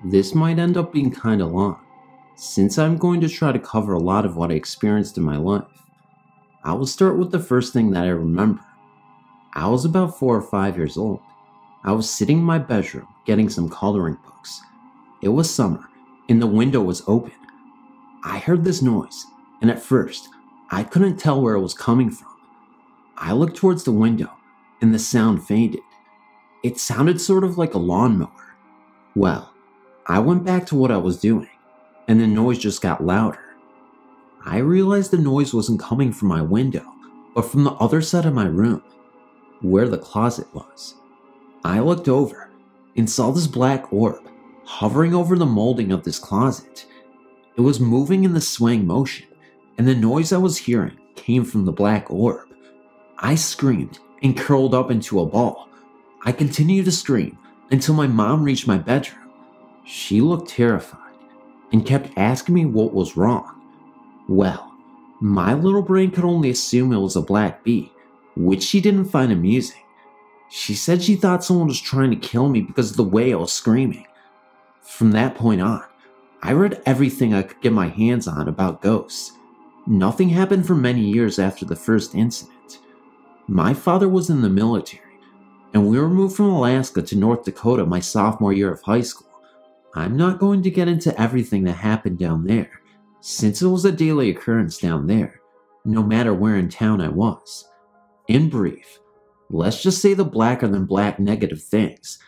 This might end up being kinda long, since I'm going to try to cover a lot of what I experienced in my life. I will start with the first thing that I remember. I was about 4 or 5 years old. I was sitting in my bedroom getting some coloring books. It was summer, and the window was open. I heard this noise, and at first, I couldn't tell where it was coming from. I looked towards the window, and the sound faded. It sounded sort of like a lawnmower. Well, I went back to what I was doing, and the noise just got louder. I realized the noise wasn't coming from my window, but from the other side of my room, where the closet was. I looked over and saw this black orb hovering over the molding of this closet. It was moving in the swaying motion, and the noise I was hearing came from the black orb. I screamed and curled up into a ball. I continued to scream until my mom reached my bedroom. She looked terrified and kept asking me what was wrong. Well, my little brain could only assume it was a black bee, which she didn't find amusing. She said she thought someone was trying to kill me because of the way I was screaming. From that point on, I read everything I could get my hands on about ghosts. Nothing happened for many years after the first incident. My father was in the military, and we were moved from Alaska to North Dakota my sophomore year of high school. I'm not going to get into everything that happened down there, since it was a daily occurrence down there, no matter where in town I was. In brief, let's just say the blacker than black negative things,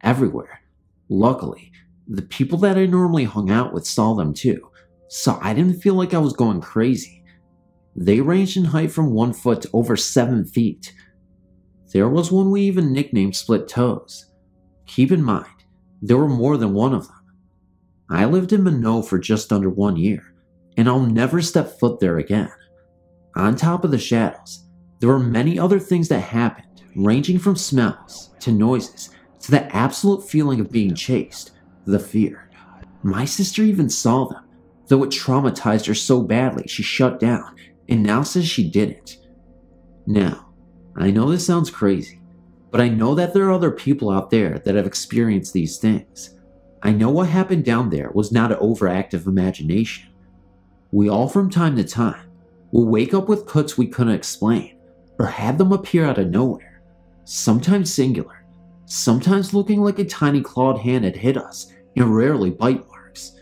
everywhere. Luckily, the people that I normally hung out with saw them too, so I didn't feel like I was going crazy. They ranged in height from 1 foot to over 7 feet. There was one we even nicknamed Split Toes. Keep in mind, there were more than one of them. I lived in Minot for just under 1 year, and I'll never step foot there again. On top of the shadows, there were many other things that happened, ranging from smells, to noises, to the absolute feeling of being chased, the fear. My sister even saw them, though it traumatized her so badly she shut down, and now says she didn't. Now, I know this sounds crazy, but I know that there are other people out there that have experienced these things. I know what happened down there was not an overactive imagination. We all from time to time will wake up with cuts we couldn't explain, or have them appear out of nowhere, sometimes singular, sometimes looking like a tiny clawed hand had hit us, and rarely bite marks.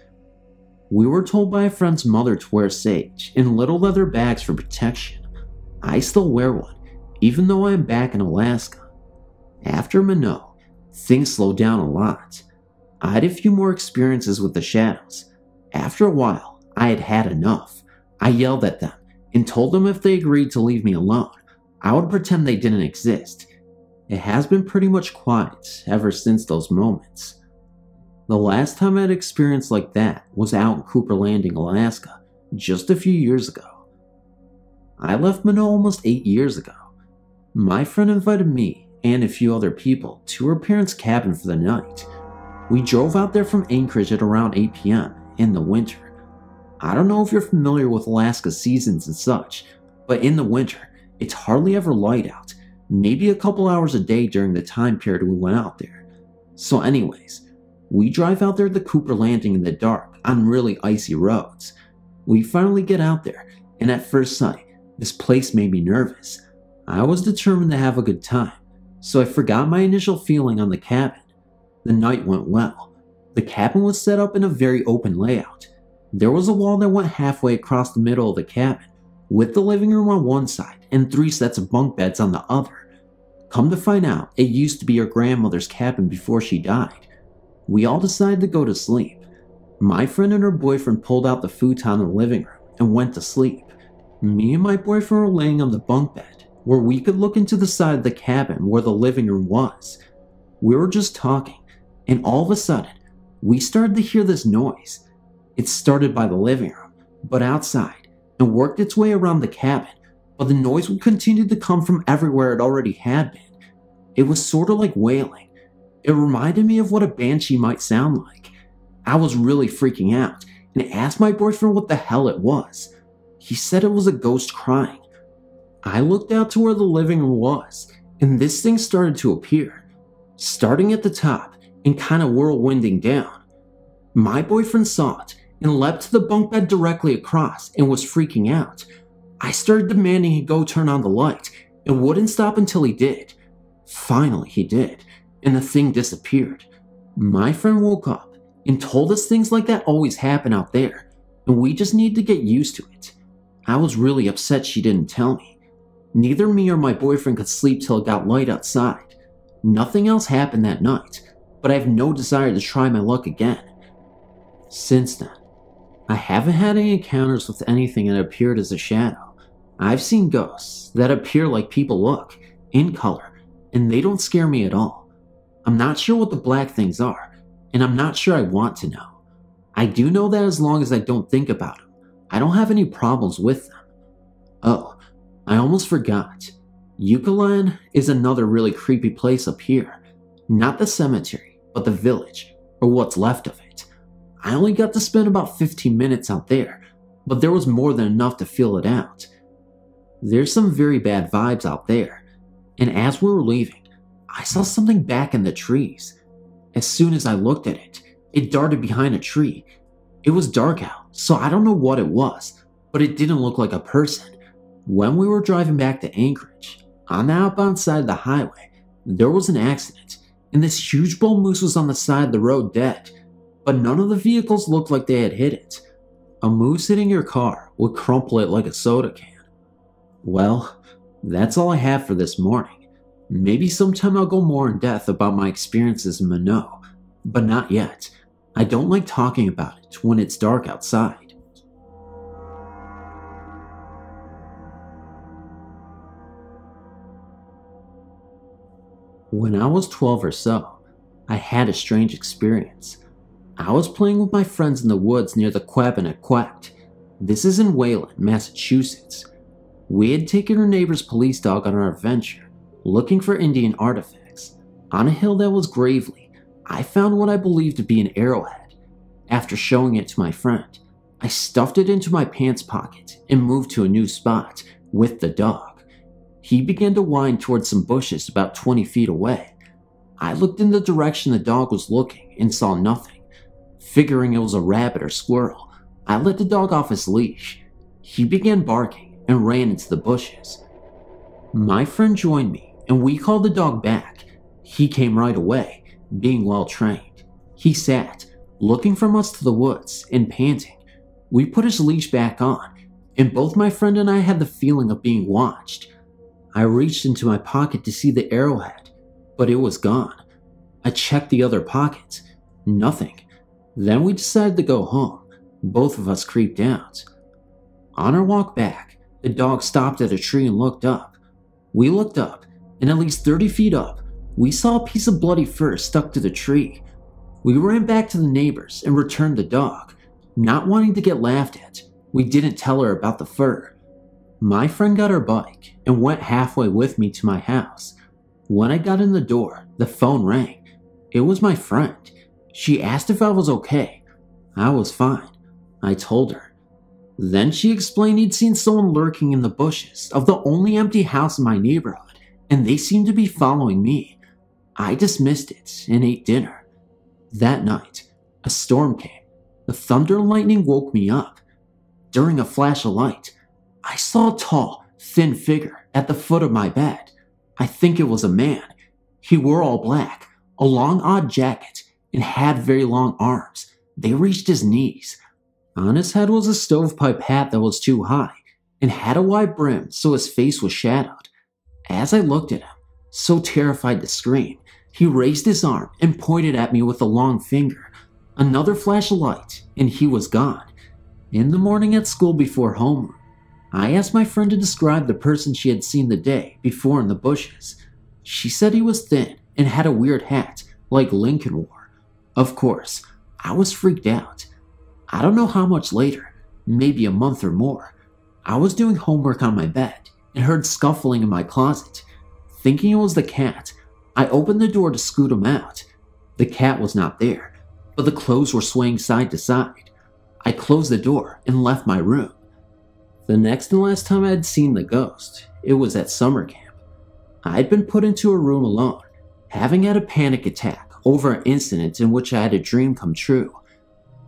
We were told by a friend's mother to wear sage in little leather bags for protection. I still wear one, even though I am back in Alaska. After Minot, things slowed down a lot. I had a few more experiences with the shadows. After a while, I had had enough. I yelled at them and told them if they agreed to leave me alone, I would pretend they didn't exist. It has been pretty much quiet ever since those moments. The last time I had experience like that was out in Cooper Landing, Alaska, just a few years ago. I left Minot almost 8 years ago. My friend invited me and a few other people to her parents' cabin for the night. We drove out there from Anchorage at around 8 p.m. in the winter. I don't know if you're familiar with Alaska seasons and such, but in the winter, it's hardly ever light out, maybe a couple hours a day during the time period we went out there. So anyways, we drive out there to Cooper Landing in the dark on really icy roads. We finally get out there, and at first sight, this place made me nervous. I was determined to have a good time, so I forgot my initial feeling on the cabin. The night went well. The cabin was set up in a very open layout. There was a wall that went halfway across the middle of the cabin, with the living room on one side and 3 sets of bunk beds on the other. Come to find out, it used to be her grandmother's cabin before she died. We all decided to go to sleep. My friend and her boyfriend pulled out the futon in the living room and went to sleep. Me and my boyfriend were laying on the bunk bed, where we could look into the side of the cabin where the living room was. We were just talking, and all of a sudden, we started to hear this noise. It started by the living room, but outside, and worked its way around the cabin, but the noise would continue to come from everywhere it already had been. It was sort of like wailing. It reminded me of what a banshee might sound like. I was really freaking out, and asked my boyfriend what the hell it was. He said it was a ghost crying. I looked out to where the living room was, and this thing started to appear, starting at the top and kind of whirlwinding down. My boyfriend saw it and leapt to the bunk bed directly across and was freaking out. I started demanding he go turn on the light and wouldn't stop until he did. Finally he did, and the thing disappeared. My friend woke up and told us things like that always happen out there, and we just need to get used to it. I was really upset she didn't tell me. Neither me or my boyfriend could sleep till it got light outside. Nothing else happened that night, but I have no desire to try my luck again. Since then, I haven't had any encounters with anything that appeared as a shadow. I've seen ghosts that appear like people look, in color, and they don't scare me at all. I'm not sure what the black things are, and I'm not sure I want to know. I do know that as long as I don't think about them, I don't have any problems with them. Oh, I almost forgot. Eucalan is another really creepy place up here. Not the cemetery, but the village, or what's left of it. I only got to spend about 15 minutes out there, but there was more than enough to feel it out. There's some very bad vibes out there, and as we were leaving, I saw something back in the trees. As soon as I looked at it, it darted behind a tree. It was dark out, so I don't know what it was, but it didn't look like a person. When we were driving back to Anchorage, on the outbound side of the highway, there was an accident, and this huge bull moose was on the side of the road dead, but none of the vehicles looked like they had hit it. A moose hitting your car would crumple it like a soda can. Well, that's all I have for this morning. Maybe sometime I'll go more in depth about my experiences in Minot, but not yet. I don't like talking about it when it's dark outside. When I was 12 or so, I had a strange experience. I was playing with my friends in the woods near the Quabbin at Quacked. This is in Wayland, Massachusetts. We had taken our neighbor's police dog on our adventure, looking for Indian artifacts. On a hill that was Gravely, I found what I believed to be an arrowhead. After showing it to my friend, I stuffed it into my pants pocket and moved to a new spot with the dog. He began to wind towards some bushes about 20 feet away. I looked in the direction the dog was looking and saw nothing. Figuring it was a rabbit or squirrel, I let the dog off his leash. He began barking and ran into the bushes. My friend joined me and we called the dog back. He came right away, being well trained. He sat, looking from us to the woods and panting. We put his leash back on, and both my friend and I had the feeling of being watched. I reached into my pocket to see the arrowhead, but it was gone. I checked the other pockets. Nothing. Then we decided to go home. Both of us creeped out. On our walk back, the dog stopped at a tree and looked up. We looked up, and at least 30 feet up, we saw a piece of bloody fur stuck to the tree. We ran back to the neighbors and returned the dog. Not wanting to get laughed at, we didn't tell her about the fur. My friend got her bike and went halfway with me to my house. When I got in the door, the phone rang. It was my friend. She asked if I was okay. I was fine. I told her. Then she explained he'd seen someone lurking in the bushes of the only empty house in my neighborhood, and they seemed to be following me. I dismissed it and ate dinner. That night, a storm came. The thunder and lightning woke me up. During a flash of light, I saw a tall, thin figure at the foot of my bed. I think it was a man. He wore all black, a long odd jacket, and had very long arms. They reached his knees. On his head was a stovepipe hat that was too high, and had a wide brim so his face was shadowed. As I looked at him, so terrified to scream, he raised his arm and pointed at me with a long finger. Another flash of light, and he was gone. In the morning at school before homeroom, I asked my friend to describe the person she had seen the day before in the bushes. She said he was thin and had a weird hat, like Lincoln wore. Of course, I was freaked out. I don't know how much later, maybe a month or more, I was doing homework on my bed and heard scuffling in my closet. Thinking it was the cat, I opened the door to scoot him out. The cat was not there, but the clothes were swaying side to side. I closed the door and left my room. The next and last time I had seen the ghost, It was at summer camp. I'd been put into a room alone, having had a panic attack over an incident in which I had a dream come true.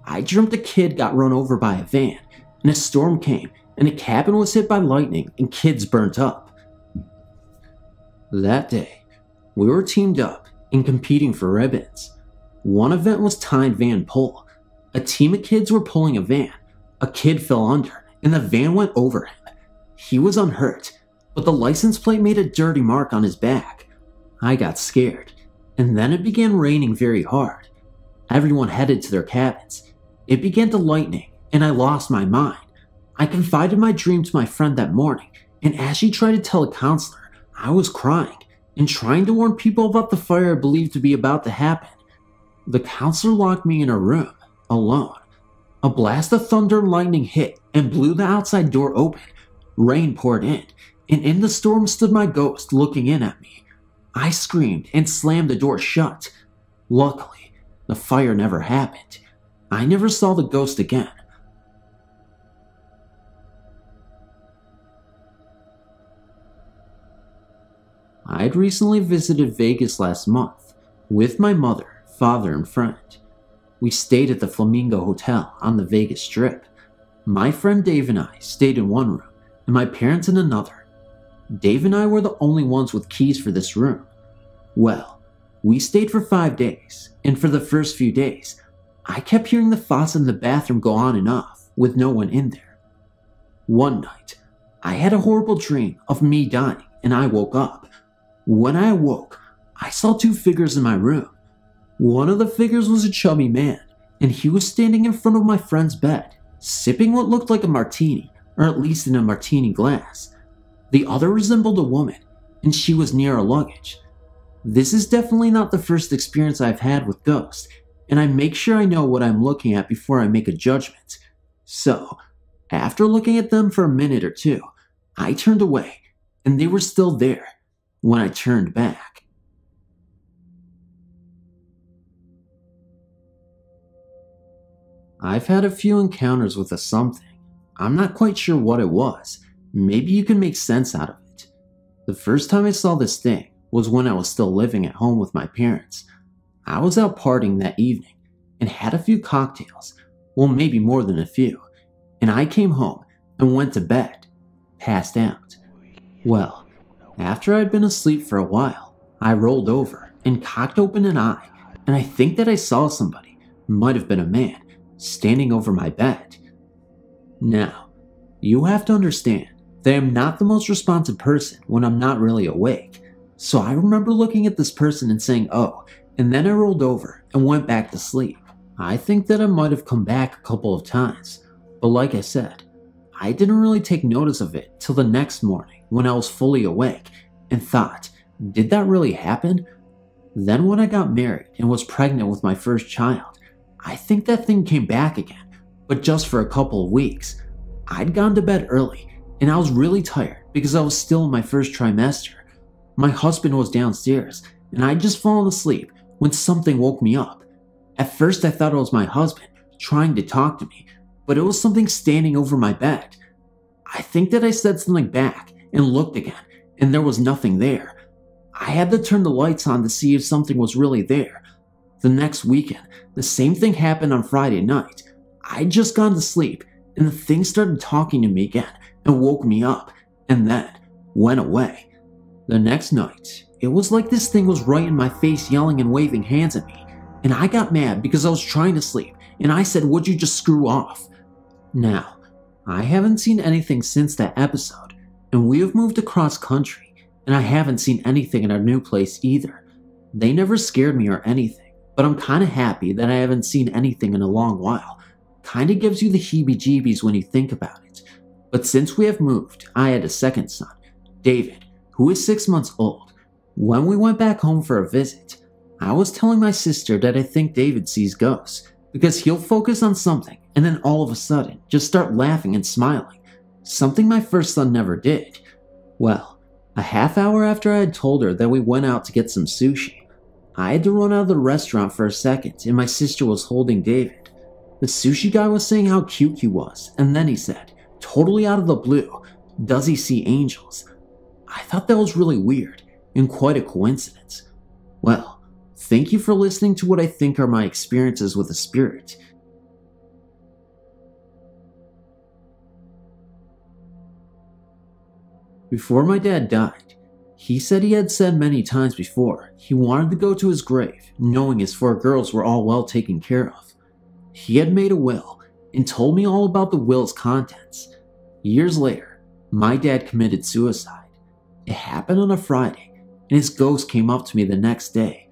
I dreamt a kid got run over by a van, and a storm came, and a cabin was hit by lightning, and kids burnt up. That day, we were teamed up and competing for ribbons. One event was timed van pull. A team of kids were pulling a van. A kid fell under, and the van went over him. He was unhurt, but the license plate made a dirty mark on his back. I got scared, and then it began raining very hard. Everyone headed to their cabins. It began to lightning, and I lost my mind. I confided my dream to my friend that morning, and as she tried to tell a counselor, I was crying and trying to warn people about the fire I believed to be about to happen. The counselor locked me in a room, alone. A blast of thunder and lightning hit and blew the outside door open. Rain poured in, and in the storm stood my ghost looking in at me. I screamed and slammed the door shut. Luckily, the fire never happened. I never saw the ghost again. I had recently visited Vegas last month with my mother, father, and friend. We stayed at the Flamingo Hotel on the Vegas Strip. My friend Dave and I stayed in one room, and my parents in another. Dave and I were the only ones with keys for this room. Well, we stayed for 5 days, and for the first few days, I kept hearing the faucet in the bathroom go on and off with no one in there. One night, I had a horrible dream of me dying, and I woke up. When I awoke, I saw 2 figures in my room. One of the figures was a chubby man, and he was standing in front of my friend's bed, sipping what looked like a martini, or at least in a martini glass. The other resembled a woman, and she was near her luggage. This is definitely not the first experience I've had with ghosts, and I make sure I know what I'm looking at before I make a judgment. So, after looking at them for a minute or two, I turned away, and they were still there when I turned back. I've had a few encounters with a something. I'm not quite sure what it was. Maybe you can make sense out of it. The first time I saw this thing was when I was still living at home with my parents. I was out partying that evening and had a few cocktails, well, maybe more than a few, and I came home and went to bed, passed out. Well, after I'd been asleep for a while, I rolled over and cocked open an eye, and I think that I saw somebody, might have been a man, standing over my bed. Now, you have to understand that I'm not the most responsive person when I'm not really awake, so I remember looking at this person and saying, "Oh," and then I rolled over and went back to sleep. I think that I might have come back a couple of times, but like I said, I didn't really take notice of it till the next morning when I was fully awake and thought, did that really happen? Then when I got married and was pregnant with my first child, I think that thing came back again, but just for a couple of weeks. I'd gone to bed early and I was really tired because I was still in my first trimester. My husband was downstairs and I'd just fallen asleep when something woke me up. At first I thought it was my husband trying to talk to me, but it was something standing over my bed. I think that I said something back and looked again, and there was nothing there. I had to turn the lights on to see if something was really there. The next weekend, the same thing happened on Friday night. I'd just gone to sleep, and the thing started talking to me again and woke me up, and then went away. The next night, it was like this thing was right in my face yelling and waving hands at me, and I got mad because I was trying to sleep, and I said, "Would you just screw off?" Now, I haven't seen anything since that episode, and we have moved across country, and I haven't seen anything in our new place either. They never scared me or anything, but I'm kinda happy that I haven't seen anything in a long while. Kinda gives you the heebie-jeebies when you think about it. But since we have moved, I had a second son, David, who is 6 months old. When we went back home for a visit, I was telling my sister that I think David sees ghosts, because he'll focus on something and then all of a sudden just start laughing and smiling, something my first son never did. Well, a half hour after I had told her that we went out to get some sushi, I had to run out of the restaurant for a second and my sister was holding David. The sushi guy was saying how cute he was, and then he said, totally out of the blue, "Does he see angels?" I thought that was really weird and quite a coincidence. Well, thank you for listening to what I think are my experiences with a spirit. Before my dad died, he said he had said many times before he wanted to go to his grave knowing his 4 girls were all well taken care of. He had made a will and told me all about the will's contents. Years later, my dad committed suicide. It happened on a Friday, and his ghost came up to me the next day.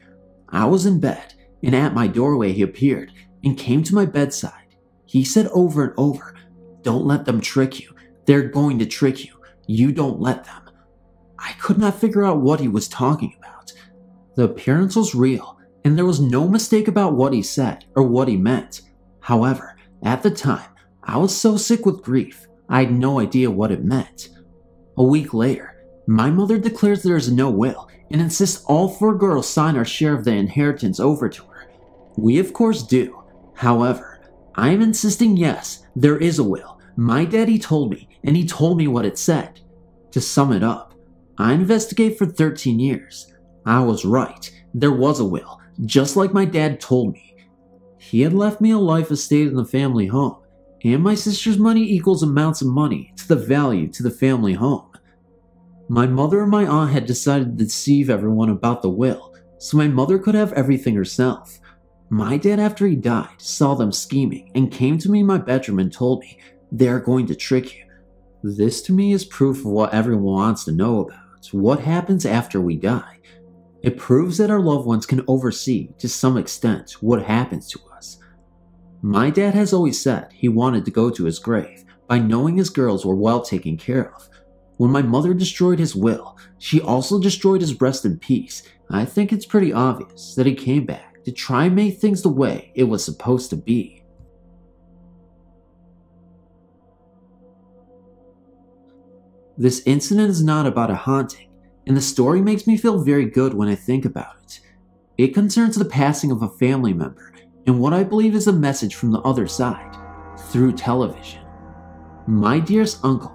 I was in bed, and at my doorway he appeared and came to my bedside. He said over and over, "Don't let them trick you. They're going to trick you. You don't let them." I could not figure out what he was talking about. The appearance was real, and there was no mistake about what he said or what he meant. However, at the time, I was so sick with grief, I had no idea what it meant. A week later, my mother declares there is no will and insists all 4 girls sign our share of the inheritance over to her. We of course do. However, I am insisting yes, there is a will. My daddy told me, and he told me what it said. To sum it up, I investigated for 13 years. I was right, there was a will, just like my dad told me. He had left me a life estate in the family home, and my sister's money equals amounts of money to the value to the family home. My mother and my aunt had decided to deceive everyone about the will, so my mother could have everything herself. My dad, after he died, saw them scheming and came to me in my bedroom and told me, "They are going to trick you." This to me is proof of what everyone wants to know about. What happens after we die. It proves that our loved ones can oversee, to some extent, what happens to us. My dad has always said he wanted to go to his grave by knowing his girls were well taken care of. When my mother destroyed his will, she also destroyed his rest in peace. I think it's pretty obvious that he came back to try and make things the way it was supposed to be. This incident is not about a haunting, and the story makes me feel very good when I think about it. It concerns the passing of a family member and what I believe is a message from the other side, through television. My dearest uncle,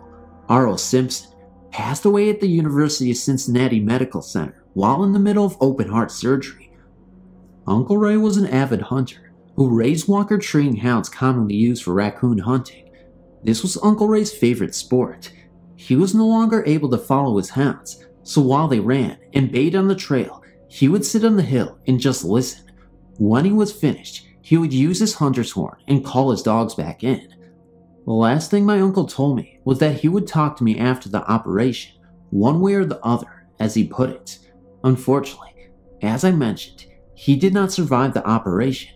R.L. Simpson, passed away at the University of Cincinnati Medical Center while in the middle of open heart surgery. Uncle Ray was an avid hunter who raised Walker treeing hounds commonly used for raccoon hunting. This was Uncle Ray's favorite sport. He was no longer able to follow his hounds, so while they ran and bayed on the trail, he would sit on the hill and just listen. When he was finished, he would use his hunter's horn and call his dogs back in. The last thing my uncle told me was that he would talk to me after the operation, one way or the other, as he put it. Unfortunately, as I mentioned, he did not survive the operation.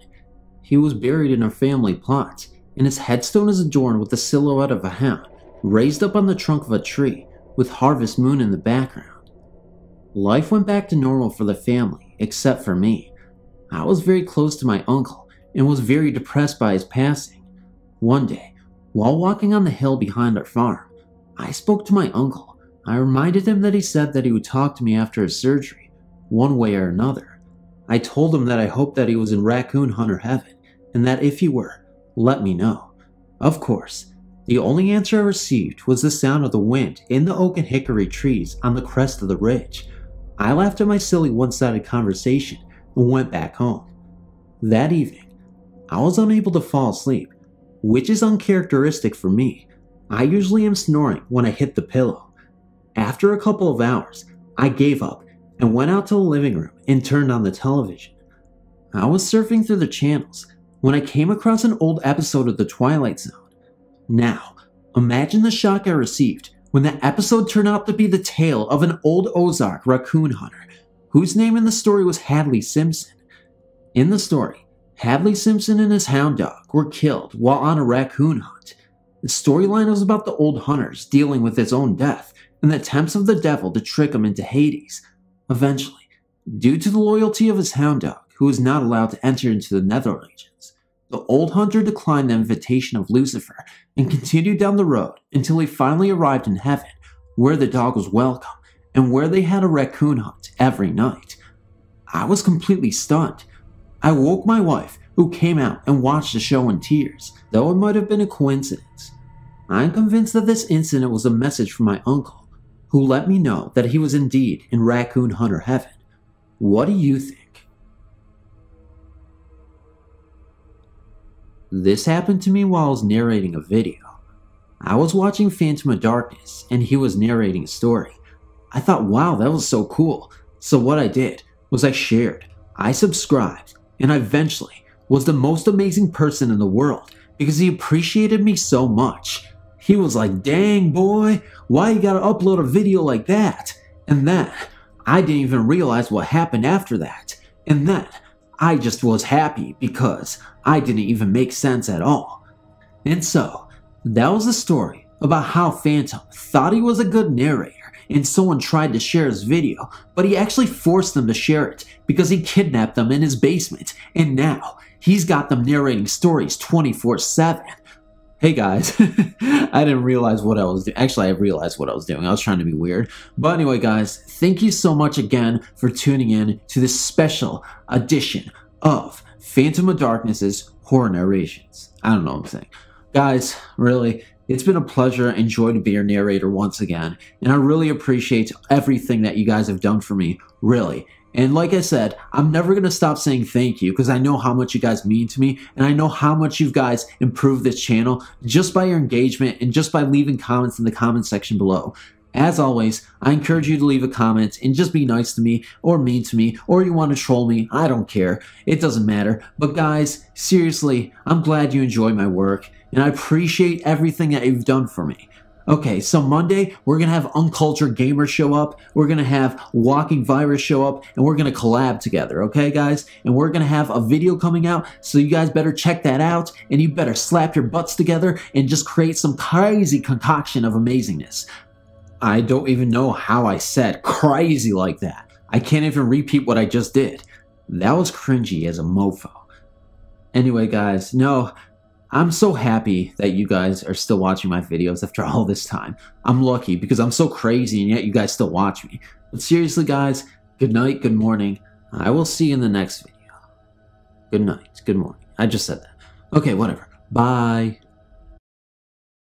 He was buried in our family plot, and his headstone is adorned with the silhouette of a hound raised up on the trunk of a tree with harvest moon in the background. Life went back to normal for the family, except for me. I was very close to my uncle and was very depressed by his passing. One day, while walking on the hill behind our farm, I spoke to my uncle. I reminded him that he said that he would talk to me after his surgery, one way or another. I told him that I hoped that he was in raccoon hunter heaven, and that if he were, let me know. Of course, the only answer I received was the sound of the wind in the oak and hickory trees on the crest of the ridge. I laughed at my silly one-sided conversation and went back home. That evening, I was unable to fall asleep, which is uncharacteristic for me. I usually am snoring when I hit the pillow. After a couple of hours, I gave up and went out to the living room and turned on the television. I was surfing through the channels when I came across an old episode of The Twilight Zone. Now, imagine the shock I received when that episode turned out to be the tale of an old Ozark raccoon hunter, whose name in the story was Hadley Simpson. In the story, Hadley Simpson and his hound dog were killed while on a raccoon hunt. The storyline was about the old hunters dealing with his own death and the attempts of the devil to trick him into Hades. Eventually, due to the loyalty of his hound dog, who was not allowed to enter into the nether regions, the old hunter declined the invitation of Lucifer and continued down the road until he finally arrived in heaven, where the dog was welcome and where they had a raccoon hunt every night. I was completely stunned. I woke my wife, who came out and watched the show in tears, though it might have been a coincidence. I am convinced that this incident was a message from my uncle. who let me know that he was indeed in Raccoon Hunter Heaven. What do you think? This happened to me while I was narrating a video. I was watching Phantom of Darkness and he was narrating a story. I thought, wow, that was so cool. So what I did was I shared, I subscribed, and I eventually was the most amazing person in the world because he appreciated me so much. He was like, dang boy, why you gotta upload a video like that? And then I didn't even realize what happened after that. And then I just was happy because I didn't even make sense at all. And so that was the story about how Phantom thought he was a good narrator and someone tried to share his video, but he actually forced them to share it because he kidnapped them in his basement, and now he's got them narrating stories 24/7. Hey guys, I didn't realize what I was doing. Actually, I realized what I was doing. I was trying to be weird. But anyway, guys, thank you so much again for tuning in to this special edition of Phantom of Darkness's horror narrations. I don't know what I'm saying. Guys, really, it's been a pleasure and joy to be your narrator once again, and I really appreciate everything that you guys have done for me, really. And like I said, I'm never going to stop saying thank you because I know how much you guys mean to me, and I know how much you guys improved this channel just by your engagement and just by leaving comments in the comment section below. As always, I encourage you to leave a comment and just be nice to me or mean to me, or you want to troll me, I don't care. It doesn't matter. But guys, seriously, I'm glad you enjoy my work, and I appreciate everything that you've done for me. Okay, so Monday, we're going to have Uncultured Gamer show up, we're going to have Walking Virus show up, and we're going to collab together, okay guys? And we're going to have a video coming out, so you guys better check that out, and you better slap your butts together and just create some crazy concoction of amazingness. I don't even know how I said crazy like that. I can't even repeat what I just did. That was cringy as a mofo. Anyway, guys, no, I'm so happy that you guys are still watching my videos after all this time. I'm lucky because I'm so crazy and yet you guys still watch me. But seriously, guys, good night, good morning. I will see you in the next video. Good night, good morning. I just said that. Okay, whatever. Bye.